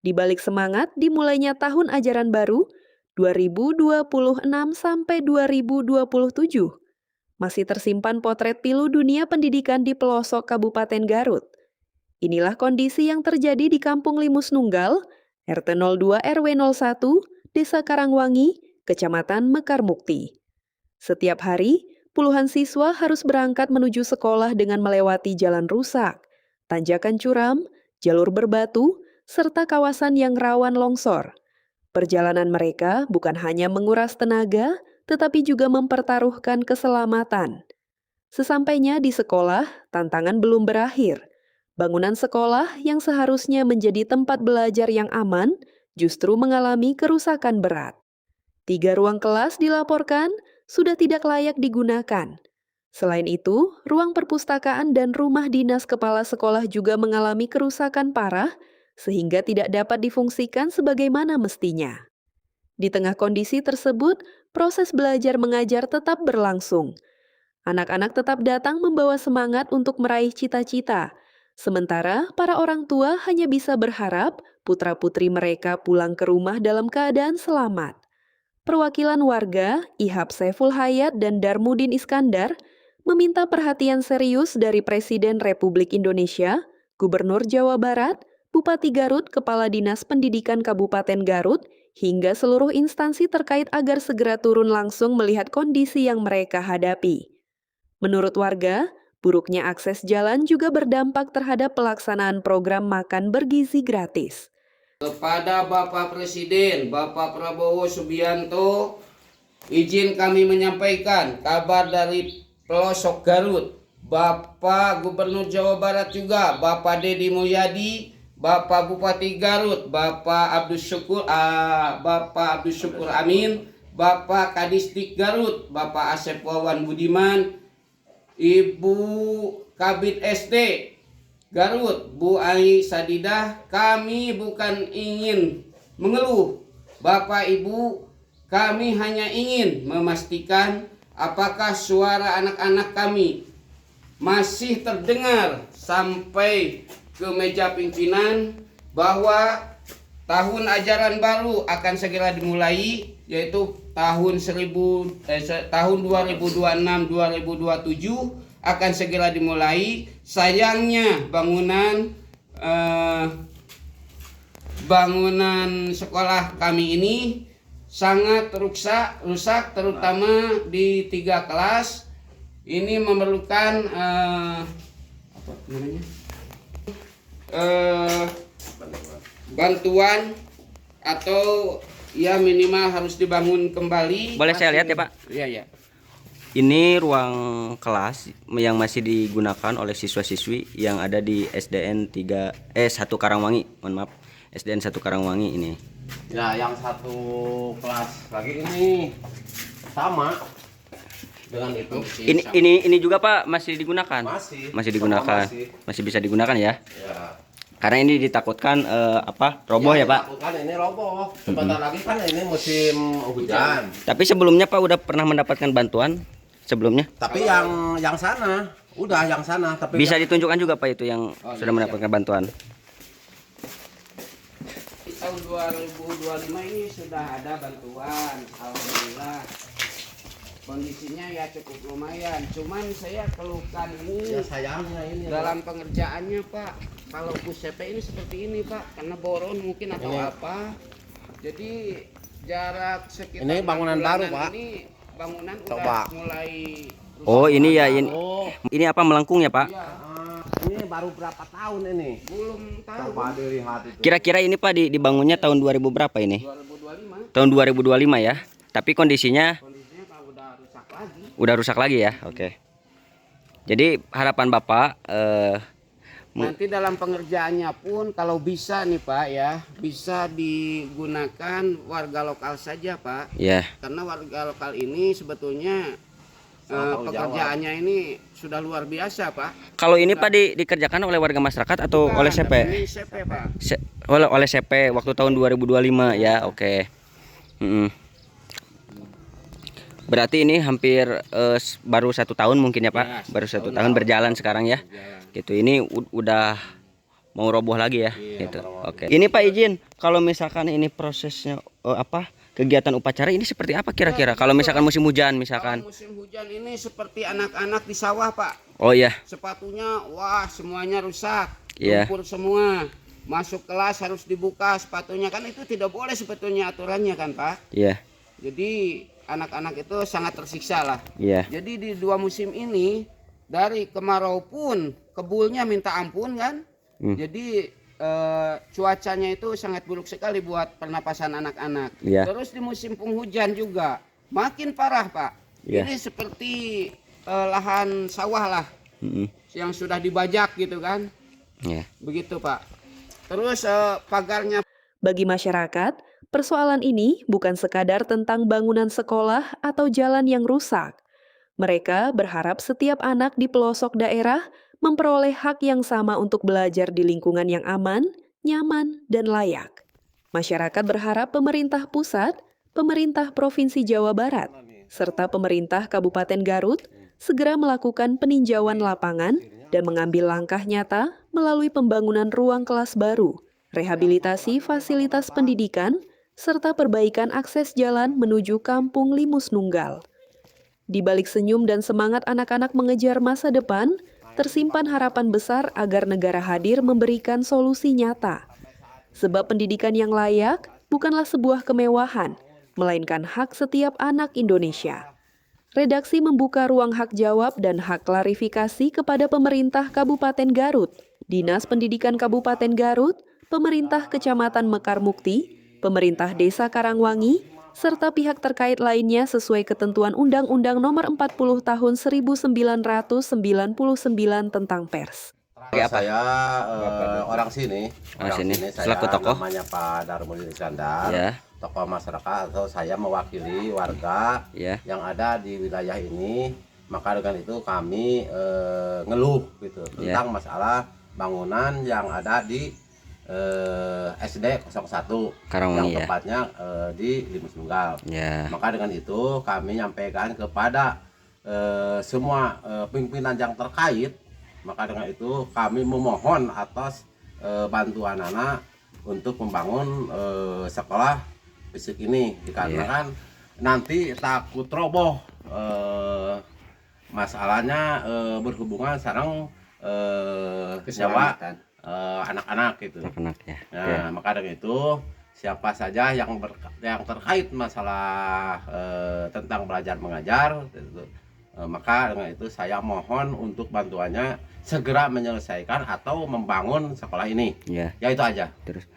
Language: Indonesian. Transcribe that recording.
Di balik semangat dimulainya tahun ajaran baru 2026 sampai 2027, masih tersimpan potret pilu dunia pendidikan di pelosok Kabupaten Garut. Inilah kondisi yang terjadi di Kampung Limus Nunggal, RT 02 RW 01, Desa Karangwangi, Kecamatan Mekar Mukti. Setiap hari, puluhan siswa harus berangkat menuju sekolah dengan melewati jalan rusak, tanjakan curam, jalur berbatu, serta kawasan yang rawan longsor. Perjalanan mereka bukan hanya menguras tenaga, tetapi juga mempertaruhkan keselamatan. Sesampainya di sekolah, tantangan belum berakhir. Bangunan sekolah yang seharusnya menjadi tempat belajar yang aman justru mengalami kerusakan berat. 3 ruang kelas dilaporkan sudah tidak layak digunakan. Selain itu, ruang perpustakaan dan rumah dinas kepala sekolah juga mengalami kerusakan parah sehingga tidak dapat difungsikan sebagaimana mestinya. Di tengah kondisi tersebut, proses belajar mengajar tetap berlangsung. Anak-anak tetap datang membawa semangat untuk meraih cita-cita. Sementara para orang tua hanya bisa berharap putra-putri mereka pulang ke rumah dalam keadaan selamat. Perwakilan warga, Ihab Saiful Hayat dan Darmudin Iskandar, meminta perhatian serius dari Presiden Republik Indonesia, Gubernur Jawa Barat, Bupati Garut, Kepala Dinas Pendidikan Kabupaten Garut, hingga seluruh instansi terkait agar segera turun langsung melihat kondisi yang mereka hadapi. Menurut warga, buruknya akses jalan juga berdampak terhadap pelaksanaan program makan bergizi gratis. Kepada Bapak Presiden, Bapak Prabowo Subianto, izin kami menyampaikan kabar dari pelosok Garut. Bapak Gubernur Jawa Barat juga, Bapak Deddy Mulyadi, Bapak Bupati Garut, Bapak Abdus Syukur Amin, Bapak Kadisdik Garut, Bapak Asep Wawan Budiman, Ibu Kabid SD Garut, Bu Ai Sadidah, kami bukan ingin mengeluh. Bapak Ibu, kami hanya ingin memastikan apakah suara anak-anak kami masih terdengar sampai ke meja pimpinan bahwa tahun ajaran baru akan segera dimulai, yaitu tahun 2026-2027 akan segera dimulai. Sayangnya bangunan sekolah kami ini sangat rusak terutama di 3 kelas. Ini memerlukan bantuan atau ya minimal harus dibangun kembali. Boleh saya lihat ya Pak? Iya ya. Ini ruang kelas yang masih digunakan oleh siswa-siswi yang ada di SDN 1 Karangwangi. Mohon maaf, SDN 1 Karangwangi ini. Ya, yang satu kelas lagi ini sama dengan itu. Ini juga Pak masih digunakan? Masih digunakan. Masih bisa digunakan ya? Ya. Karena ini ditakutkan roboh ya Pak? Ditakutkan ini roboh. Sebentar lagi kan ini musim hujan. Tapi sebelumnya Pak udah pernah mendapatkan bantuan sebelumnya? Tapi yang sana, yang sana. Tapi bisa ditunjukkan juga Pak itu yang sudah mendapatkan bantuan? Di tahun 2025 ini sudah ada bantuan, alhamdulillah. Kondisinya ya cukup lumayan. Cuman saya keluhkan ini, ya sayangnya ini dalam pengerjaannya Pak. Kalau bus CP ini seperti ini Pak, karena boron mungkin atau apa. Jadi jarak sekitar ini bangunan baru Pak. Ini bangunan Coba. udah mulai rusak. Oh ini ya ini apa melengkung ya Pak? Ya, ini baru berapa tahun ini? belum tahu. Coba dilihat itu. Kira-kira ini Pak dibangunnya tahun 2000 berapa ini? 2025. Tahun 2025 ya. Tapi kondisinya Pak udah rusak lagi. udah rusak lagi ya. Oke. Jadi harapan Bapak Nanti dalam pengerjaannya pun kalau bisa nih Pak ya, bisa digunakan warga lokal saja Pak. ya. Karena warga lokal ini sebetulnya pekerjaannya ini sudah luar biasa Pak. Kalau ini Pak dikerjakan oleh warga masyarakat atau Bukan, oleh CP? Ini CP Pak. Oleh CP waktu tahun 2025 ya. Oke. Berarti ini hampir baru 1 tahun mungkin ya Pak? Ya, Baru 1 tahun berjalan sekarang ya. Gitu. Ini udah mau roboh lagi ya, Iya, gitu. mau roboh. Oke. Ini Pak izin, kalau misalkan ini prosesnya apa? Kegiatan upacara ini seperti apa kira-kira? Kalau misalkan musim hujan misalkan. Kalau musim hujan ini seperti anak-anak di sawah, Pak. Oh iya. Sepatunya, wah semuanya rusak, Iya. lumpur semua. Masuk kelas harus dibuka sepatunya, kan itu tidak boleh sebetulnya aturannya kan, Pak. Iya. Jadi anak-anak itu sangat tersiksa lah. Iya. Jadi di 2 musim ini dari kemarau pun kebulnya minta ampun kan. Jadi cuacanya itu sangat buruk sekali buat pernapasan anak-anak. Iya. Terus di musim penghujan juga makin parah, Pak. Iya. Ini seperti lahan sawah lah yang sudah dibajak gitu kan. Iya. Begitu, Pak. Terus pagarnya. Bagi masyarakat, persoalan ini bukan sekadar tentang bangunan sekolah atau jalan yang rusak. Mereka berharap setiap anak di pelosok daerah memperoleh hak yang sama untuk belajar di lingkungan yang aman, nyaman, dan layak. Masyarakat berharap pemerintah pusat, pemerintah Provinsi Jawa Barat, serta pemerintah Kabupaten Garut segera melakukan peninjauan lapangan dan mengambil langkah nyata melalui pembangunan ruang kelas baru, rehabilitasi fasilitas pendidikan, serta perbaikan akses jalan menuju Kampung Limus Nunggal. Di balik senyum dan semangat anak-anak mengejar masa depan, tersimpan harapan besar agar negara hadir memberikan solusi nyata. Sebab pendidikan yang layak bukanlah sebuah kemewahan, melainkan hak setiap anak Indonesia. Redaksi membuka ruang hak jawab dan hak klarifikasi kepada pemerintah Kabupaten Garut, Dinas Pendidikan Kabupaten Garut, pemerintah Kecamatan Mekar Mukti, pemerintah Desa Karangwangi, serta pihak terkait lainnya sesuai ketentuan Undang-Undang Nomor 40 Tahun 1999 tentang Pers. Saya orang sini, sini. saya Selaku tokoh? namanya Pak Darmudin Iskandar, Ya. tokoh masyarakat atau saya mewakili warga Ya. yang ada di wilayah ini. Maka dengan itu kami ngeluh gitu tentang masalah bangunan yang ada di SD 01 Karangwangi, yang ya. tempatnya di Limus Nunggal. Ya. Maka dengan itu kami nyampaikan kepada semua pimpinan yang terkait. Maka dengan itu kami memohon atas bantuan anak untuk membangun sekolah fisik ini, dikarenakan nanti takut roboh. Masalahnya berhubungan sekarang nyawa anak-anak gitu. Anak ya. Nah, maka dengan itu siapa saja yang terkait masalah tentang belajar mengajar, gitu, maka dengan itu saya mohon untuk bantuannya segera menyelesaikan atau membangun sekolah ini. Ya. Ya itu aja. Terus